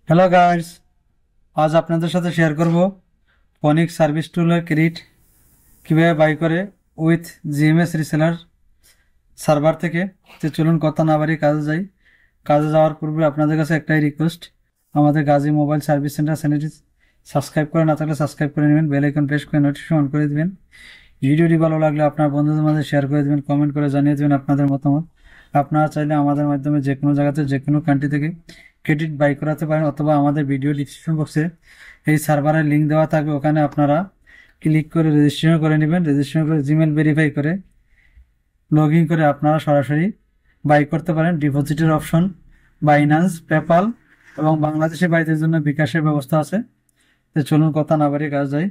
Hello guys, আজ আপনাদের সাথে শেয়ার করব ফনিক সার্ভিস টুলের ক্রেডিট কীভাবে বাই করে উইথ জিএমএস রিসেলার সার্ভার থেকে। তো চলুন কথা না বাড়িয়ে কাজে যাই। কাজে যাওয়ার পূর্বে আপনাদের কাছে একটাই রিকোয়েস্ট, আমাদের গাজী মোবাইল সার্ভিস সেন্টার চ্যানেলটি সাবস্ক্রাইব করে না থাকলে সাবস্ক্রাইব করে নেবেন, বেল আইকন প্রেস করে নোটিফিকেশন অন করে দেবেন। ভিডিওটি ভালো লাগলে আপনার বন্ধুদের মাঝে শেয়ার করে দেবেন, কমেন্ট করে জানিয়ে দেবেন আপনাদের মতামত। আপনারা চাইলে আমাদের মাধ্যমে যে কোনো জায়গাতে যে কোনো কান্ট্রি থেকে ক্রেডিট বাই করাতে পারেন, অথবা আমাদের ভিডিও ডিসক্রিপশন বক্সে এই সার্ভারের লিঙ্ক দেওয়া থাকবে, ওখানে আপনারা ক্লিক করে রেজিস্ট্রেশন করে নেবেন। রেজিস্ট্রেশন করে জিমেল ভেরিফাই করে লগ ইন করে আপনারা সরাসরি বাই করতে পারেন। ডিপোজিটের অপশন, বাইন্যান্স, পেপাল এবং বাংলাদেশি বাইদের জন্য বিকাশের ব্যবস্থা আছে। তো চলুন কথা না বাড়িয়ে কাজ যাই।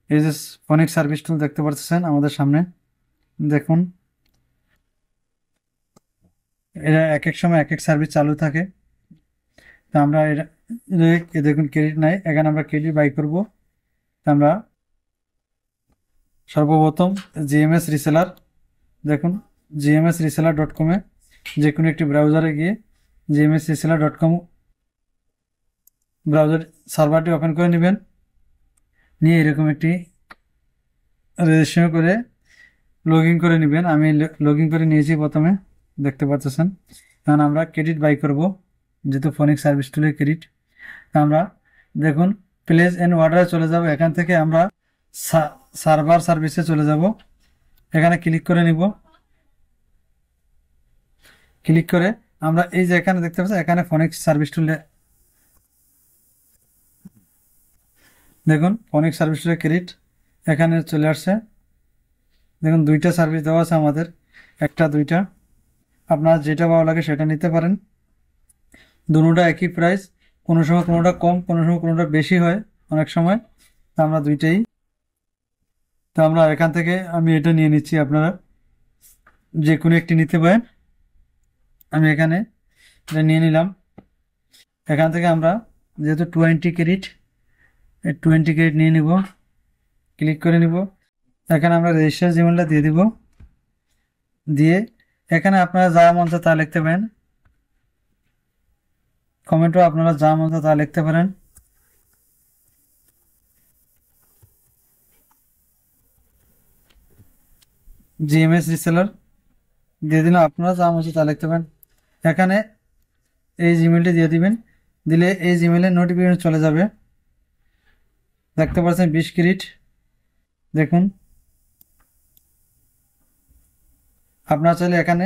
এই যে ফনিক সার্ভিস টুল দেখতে পাচ্ছেন আমাদের সামনে, দেখুন এরা এক এক সময় এক এক সার্ভিস চালু থাকে। তো আমরা দেখুন ক্রেডিট নাই, এখানে আমরা ক্রেডিট বাই করব। আমরা সর্বপ্রথম জিএমএস রিসেলার, দেখুন gmsreseller.com-এ যে কোনো একটি ব্রাউজারে গিয়ে gmsreseller.com ব্রাউজার সার্ভারটি ওপেন করে নেবেন। নিয়ে এরকম একটি রেজিস্ট্রেশন করে লগ ইন করে নেবেন। আমি লগ ইন করে নিয়েছি প্রথমে, দেখতে পাচ্ছেন। কারণ আমরা ক্রেডিট বাই করব, যেহেতু ফনিক সার্ভিস টুলের ক্রেডিট। আমরা দেখুন প্লেস এন্ড অর্ডারে চলে যাব। এখান থেকে আমরা সার্ভার সার্ভিসে চলে যাব। এখানে ক্লিক করে নিব। ক্লিক করে আমরা এই যে এখানে দেখতে পাচ্ছি, এখানে ফনিক সার্ভিস টুলে দেখুন ফনিক সার্ভিস টুলের ক্রেডিট এখানে চলে আসছে। দেখুন দুইটা সার্ভিস দেওয়া আছে আমাদের, একটা দুইটা, আপনার যেটা ভালো লাগে সেটা নিতে পারেন। দুটোটা একই প্রাইস, কোনো সময় কোনোটা কম, কোনো সময় কোনোটা বেশি হয় অনেক সময়। তো আমরা দুইটাই, তো আমরা এখান থেকে আমি এটা নিয়ে নিচ্ছি, আপনারা যে কোনো একটি নিতে পারেন। আমি এখানে এটা নিয়ে নিলাম। এখান থেকে আমরা যেহেতু 20 ক্রেডিট, 20 ক্রেডিট নিয়ে নিব। ক্লিক করে নিব। এখানে আমরা রেজিস্টার জিমেলটা দিয়ে দিব। দিয়ে এখানে আপনারা যা মন চায় তা লিখতে পারেন, কমেন্টও আপনারা যা মন চায় তা লিখতে পারেন। জিএমএস রিসেলার দিয়ে দিলাম, আপনারা যা মন চায় তা লিখতে পারেন। এখানে এই জিমেলটি দিয়ে দিবেন, দিলে এই জিমেলের নোটিফিকেশন চলে যাবে। দেখতে পাচ্ছেন 20 ক্রেডিট, দেখুন। আপনারা চাইলে এখানে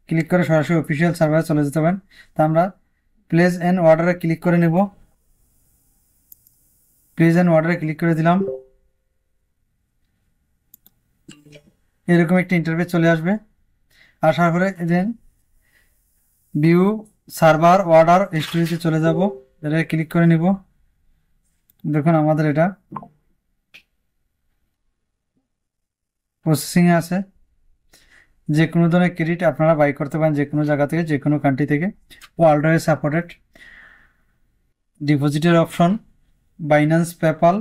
ক্লিক করে সরাসরি অফিসিয়াল সার্ভারে চলে যেতে পারেন। তা আমরা প্লেস এন্ড অর্ডারে ক্লিক করে নেব। প্লেস এন্ড অর্ডারে ক্লিক করে দিলাম। এরকম একটি ইন্টারফেস চলে আসবে। আসার পরে দেন ভিউ সার্ভার অর্ডার হিস্ট্রিতে চলে যাব। এটা ক্লিক করে নিব। দেখুন আমাদের এটা প্রসেসিংয়ে আছে। যে কোনো ধরনের ক্রেডিট আপনারা বাই করতে পারেন, যে কোনো জায়গা থেকে, যে কোনো কান্ট্রি থেকে। World wide supported. ডিপোজিটের অপশন, বাইন্যান্স, পেপাল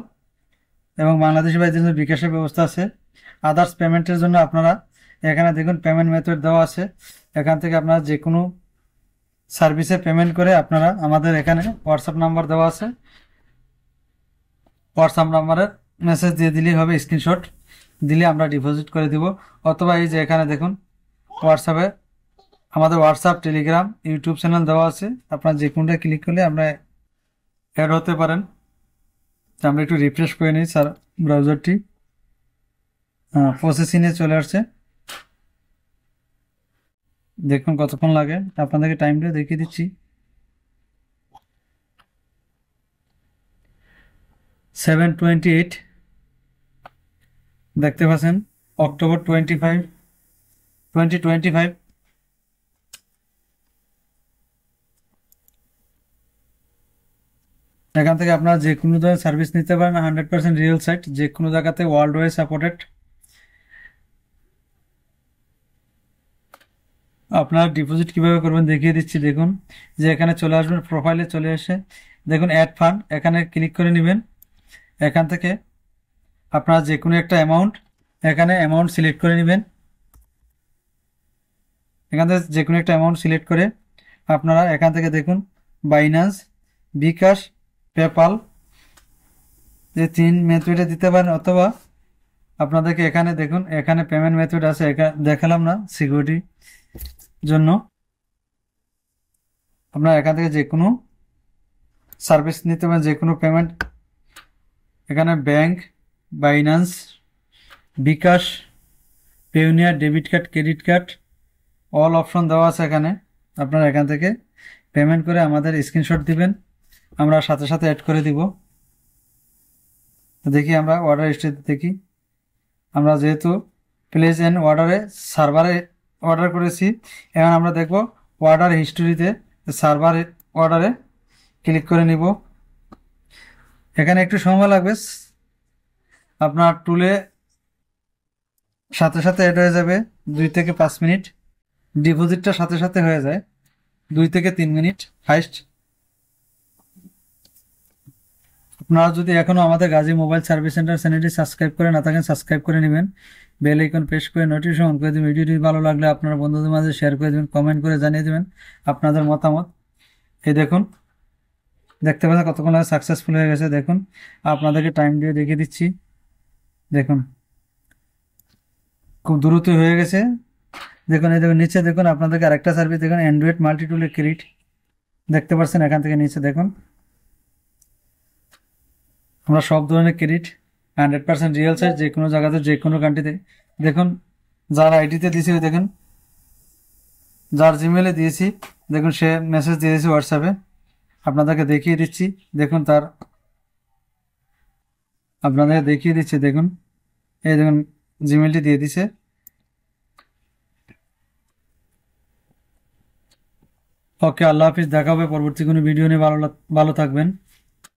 এবং বাংলাদেশি বাইদের জন্য বিকাশের ব্যবস্থা আছে। আদার্স পেমেন্টের জন্য আপনারা এখানে দেখুন পেমেন্ট মেথড দেওয়া আছে। এখান থেকে আপনারা যে কোনো সার্ভিসে পেমেন্ট করে আপনারা, আমাদের এখানে হোয়াটসঅ্যাপ নাম্বার দেওয়া আছে, হোয়াটসঅ্যাপ নাম্বারে মেসেজ দিয়ে দিলেই হবে, স্ক্রিনশট দিলে আমরা ডিপোজিট করে দিব। অথবা এই যে এখানে দেখুন হোয়াটসঅ্যাপে আমাদের হোয়াটসঅ্যাপ, টেলিগ্রাম, ইউটিউব চ্যানেল দেওয়া আছে। আপনার যে কোনটা ক্লিক করলে আমরা অ্যাড হতে পারেন। আমরা একটু রিফ্রেশ করে নিই স্যার ব্রাউজারটি। প্রসেসিংয়ে চলে আসছে, দেখুন কতক্ষণ লাগে। আপনাদেরকে টাইমটা দেখিয়ে দিচ্ছি। 7:28 দেখতে পাচ্ছেন, অক্টোবর 2025। এখান থেকে আপনারা যে কোনো ধরনের সার্ভিস নিতে পারেন। 100% রিয়েল সাইট, যে কোনো জায়গাতে ওয়ার্ল্ড ওয়াইড সাপোর্টেড। আপনারা ডিপোজিট কিভাবে করবেন দেখিয়ে দিচ্ছি। দেখুন যে এখানে চলে আসবেন, প্রোফাইলে চলে এসে দেখুন অ্যাড ফান্ড, এখানে ক্লিক করে নেবেন। এখান থেকে আপনারা যে কোনো একটা অ্যামাউন্ট, এখানে অ্যামাউন্ট সিলেক্ট করে নেবেন। এখান থেকে যে কোনো একটা অ্যামাউন্ট সিলেক্ট করে আপনারা এখান থেকে দেখুন বাইন্যান্স, বিকাশ, পেপাল, এই 3 মেথডে দিতে পারেন, অথবা আপনাদেরকে এখানে দেখুন, এখানে পেমেন্ট মেথড আছে, এখানে দেখালাম না সিকিউরিটির জন্য। আপনারা এখান থেকে যে কোনো সার্ভিস নিতে পারেন, যে কোনো পেমেন্ট। এখানে bank, Binance, bKash, Payoneer, debit card, credit card, all option দেওয়া আছে এখানে। আপনারা এখান থেকে পেমেন্ট করে আমাদের স্ক্রিনশট দিবেন, আমরা সাথে সাথে অ্যাড করে দিব। দেখি আমরা অর্ডার হিস্ট্রিতে দেখি, আমরা যেহেতু প্লেস এন্ড অর্ডারে সার্ভারে অর্ডার করেছি, এখন আমরা দেখব অর্ডার হিস্টোরিতে সার্ভার অর্ডারে ক্লিক করে নিব। এখানে একটু সময় লাগবে, আপনার টুলে সাথে সাথে অ্যাড হয়ে যাবে 2 থেকে 5 মিনিট। ডিপোজিটটা সাথে সাথে হয়ে যায় 2 থেকে 3 মিনিট হাইস্ট। আপনারা যদি এখনো আমাদের গাজী মোবাইল সার্ভিস সেন্টার চ্যানেলটি সাবস্ক্রাইব করে না থাকেন, সাবস্ক্রাইব করে নেবেন, বেল আইকন প্রেস করে নোটিফিকেশন অন করে দেবেন। ভিডিওটি ভালো লাগলে আপনার বন্ধুদের মাঝে শেয়ার করে দেবেন, কমেন্ট করে জানিয়ে দেবেন আপনাদের মতামত। এই দেখুন, দেখতে পাচ্ছেন কতক্ষণ আগে সাকসেসফুল হয়ে গেছে। দেখুন, আপনাদেরকে টাইম দিয়ে দেখিয়ে দিচ্ছি। দেখুন, খুব দ্রুত হয়ে গেছে। দেখুন, এই দেখুন নিচে দেখুন, আপনাদেরকে আরেকটা সার্ভিস দেখুন, অ্যান্ড্রয়েড মাল্টি টুলের ক্রেডিট দেখতে পাচ্ছেন। এখান থেকে নিচে দেখুন, আমরা সব ধরনের ক্রেডিট 100% রিয়েল সাইজ, যে কোনো জায়গাতে, যে কোনো কান্ট্রিতে। দেখুন, যার আইডিতে দিয়েছি, দেখুন যার জিমেলে দিয়েছি, দেখুন সে মেসেজ দিয়েছে হোয়াটসঅ্যাপে, আপনাদেরকে দেখিয়ে দিচ্ছি। দেখুন আপনাদেরকে দেখিয়ে দিচ্ছি। দেখুন, এই দেখুন জিমেলটি দিয়ে দিছে। ওকে, আল্লাহ হাফিজ, দেখা হবে পরবর্তী কোনো ভিডিও নিয়ে। ভালো থাকবেন।